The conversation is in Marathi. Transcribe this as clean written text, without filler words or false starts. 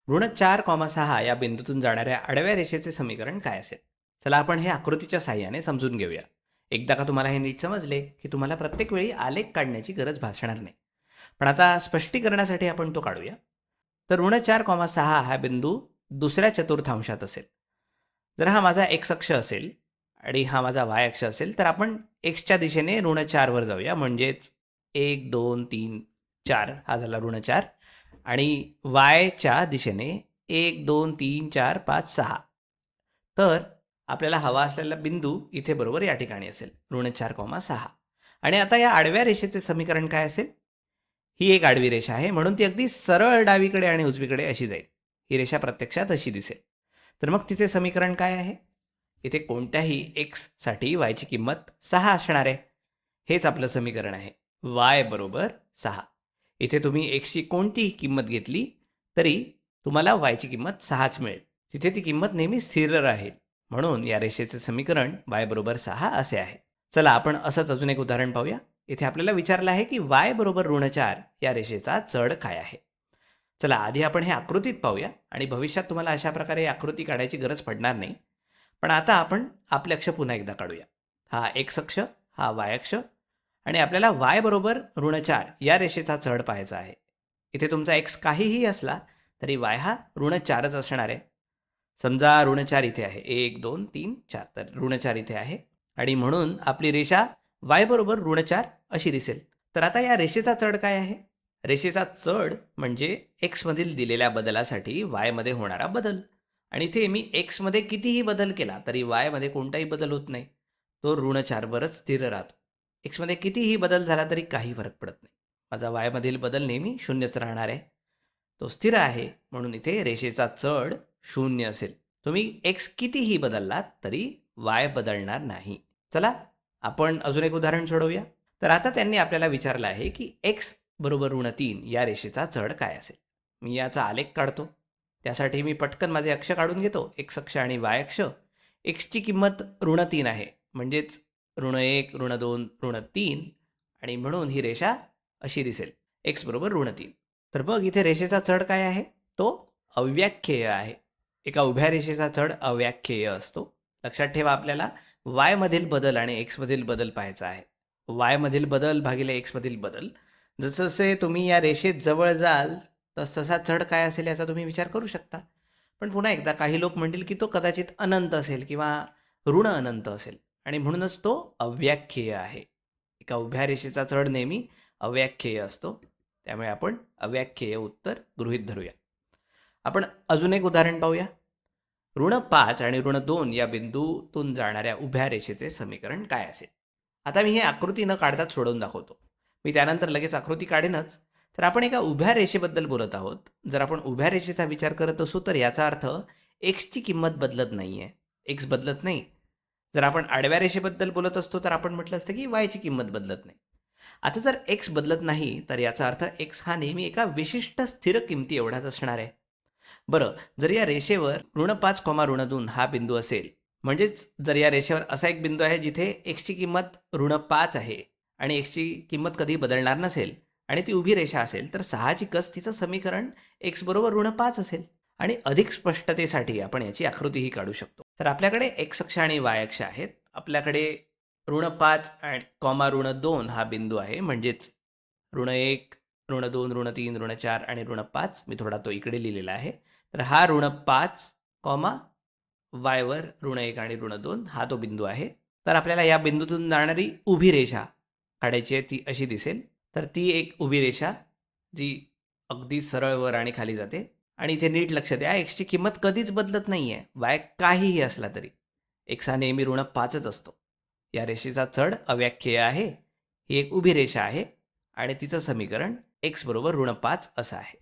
ऋण 4,6 या बिंदूतून जाणाऱ्या आडव्या रेषेचे समीकरण काय असेल? चला आपण हे आकृतीच्या साहाय्याने समजून घेऊया. एकदा का तुम्हाला हे नीट समजले की तुम्हाला प्रत्येक वेळी आलेख काढण्याची गरज भासणार नाही. पण आता स्पष्टीकरणासाठी आपण तो काढूया. तर ऋण 4,6 हा बिंदू दुसऱ्या चतुर्थांशात असेल. जर हा माझा एक्स अक्ष असेल आणि हा माझा वाय अक्ष असेल, तर आपण एक्सच्या दिशेने ऋण 4 वर जाऊया. म्हणजेच 1, 2, 3, 4 हा झाला ऋण 4 आणि वायच्या दिशेने 1, 2, 3, 4, 5, 6. तर आपल्याला हवा असलेला बिंदू इथे बरोबर या ठिकाणी असेल ऋण 4,6. आणि आता या आडव्या रेषेचे समीकरण काय असेल? ही एक आडवी रेषा आहे म्हणून ती अगदी सरळ डावीकडे आणि उजवीकडे अशी जाईल. ही रेषा प्रत्यक्षात अशी दिसेल. तर मग तिचे समीकरण काय आहे? इथे कोणत्याही एक्ससाठी वायची किंमत 6 असणार आहे. हेच आपलं समीकरण आहे. वाय बरोबर 6. इथे तुम्ही एक्सची कोणतीही किंमत घेतली तरी तुम्हाला वायची किंमत 6च मिळेल. तिथे ती किंमत नेहमी स्थिर राहील. म्हणून या रेषेचे समीकरण वाय बरोबर 6 असे आहे. चला आपण असंच अजून एक उदाहरण पाहूया. इथे आपल्याला विचारलं आहे की वाय बरोबर ऋण 4 या रेषेचा चढ काय आहे? चला आधी आपण हे आकृतीत पाहूया आणि भविष्यात तुम्हाला अशा प्रकारे आकृती काढायची गरज पडणार नाही. पण आता आपण आपले अक्ष पुन्हा एकदा काढूया. हा एक्स अक्ष, हा वाय अक्ष आणि आपल्याला वाय बरोबर ऋण 4 या रेषेचा चढ पाहायचा आहे. इथे तुमचा एक्स काहीही असला तरी वाय हा ऋण 4च असणार आहे. समजा ऋण 4 इथे आहे. 1, 2, 3, 4. तर ऋण 4 इथे आहे आणि म्हणून आपली रेषा वाय बरोबर ऋण 4 अशी दिसेल. तर आता या रेषेचा चढ काय आहे? रेषेचा चढ म्हणजे एक्समधील दिलेल्या बदलासाठी वायमध्ये होणारा बदल. आणि इथे मी एक्समध्ये कितीही बदल केला तरी वायमध्ये कोणताही बदल होत नाही. तो ऋण 4 वरच स्थिर राहतो. एक्समध्ये कितीही बदल झाला तरी काही फरक पडत नाही. माझा वायमधील बदल नेहमी शून्यच राहणार आहे. तो स्थिर आहे म्हणून इथे रेषेचा चढ 0 असेल. तुम्ही एक्स कितीही बदललात तरी वाय बदलणार नाही. चला आपण अजून एक उदाहरण सोडवूया. तर आता त्यांनी आपल्याला विचारलं आहे की एक्स बरोबर ऋण 3 या रेषेचा चढ काय असेल? मी याचा आलेख काढतो. त्यासाठी मी पटकन माझे अक्ष काढून घेतो. एक्स अक्ष आणि वाय अक्ष. एक्सची किंमत ऋण 3 आहे. म्हणजेच ऋण 1, ऋण 2, ऋण 3 आणि म्हणून ही रेषा अशी दिसेल. एक्स बरोबर ऋण 3. तर मग इथे रेषेचा चढ काय आहे? तो अव्याख्येय आहे. एका उभ्या रेषेचा चढ अव्याख्येय असतो. लक्षात ठेवा आपल्याला वायमधील बदल आणि एक्समधील बदल पाहायचा आहे. वायमधील बदल भागिले एक्समधील बदल. जसजसे तुम्ही या रेषेत जवळ जाल तसतसा चढ काय असेल याचा तुम्ही विचार करू शकता. पण पुन्हा एकदा काही लोक म्हणतील की तो कदाचित अनंत असेल किंवा ऋण अनंत असेल आणि म्हणूनच तो अव्याख्येय आहे. एका उभ्या रेषेचा चढ नेहमी अव्याख्येय असतो. त्यामुळे आपण अव्याख्येय उत्तर गृहीत धरूया. आपण अजून एक उदाहरण पाहूया. ऋण 5 आणि ऋण 2 या बिंदूतून जाणाऱ्या उभ्या रेषेचे समीकरण काय असेल? आता मी हे आकृती न काढताच सोडवून दाखवतो. मी त्यानंतर लगेच आकृती काढेनच. तर आपण एका उभ्या रेषेबद्दल बोलत आहोत. जर आपण उभ्या रेषेचा विचार करत असू तर याचा अर्थ एक्सची किंमत बदलत नाहीये. एक्स बदलत नाही. जर आपण आडव्या रेषेबद्दल बोलत असतो तर आपण म्हटलं असतं की वायची किंमत बदलत नाही. आता जर एक्स बदलत नाही तर याचा अर्थ एक्स हा नेहमी एका विशिष्ट स्थिर किमती एवढाच असणार आहे. बरं, जर या रेषेवर ऋण 5, ऋण 2 हा बिंदू असेल, म्हणजेच जर या रेषेवर असा एक बिंदू आहे जिथे एक्सची किंमत ऋण 5 आहे आणि एक्सची किंमत कधी बदलणार नसेल आणि ती उभी रेषा असेल, तर साहजिकच तिचं समीकरण एक्स बरोबर ऋण 5 असेल. आणि अधिक स्पष्टतेसाठी आपण याची आकृतीही काढू शकतो. तर आपल्याकडे एक्स अक्ष आणि वाय अक्ष आहेत. आपल्याकडे ऋण 5 आणि ऋण 2 हा बिंदू आहे. म्हणजेच ऋण 1, ऋण 2, ऋण 3, ऋण 4 आणि ऋण 5. मी थोडा तो इकडे लिहिलेला आहे. तर हा ऋण 5, वायवर ऋण 1 आणि ऋण 2 हा तो बिंदू आहे. तर आपल्याला या बिंदूतून जाणारी उभी रेषा काढायची आहे. ती अशी दिसेल. तर ती एक उभी रेषा जी अगदी सरळ वर आणि खाली जाते. आणि इथे नीट लक्ष द्या, एक्सची किंमत कधीच बदलत नाहीये. वाय काहीही असला तरी एक्स हा नेहमी ऋण 5च असतो. या रेषेचा चढ अव्याख्येय आहे. ही एक उभी रेषा आहे आणि तिचं समीकरण एक्स बरोबर ऋण 5 असं आहे.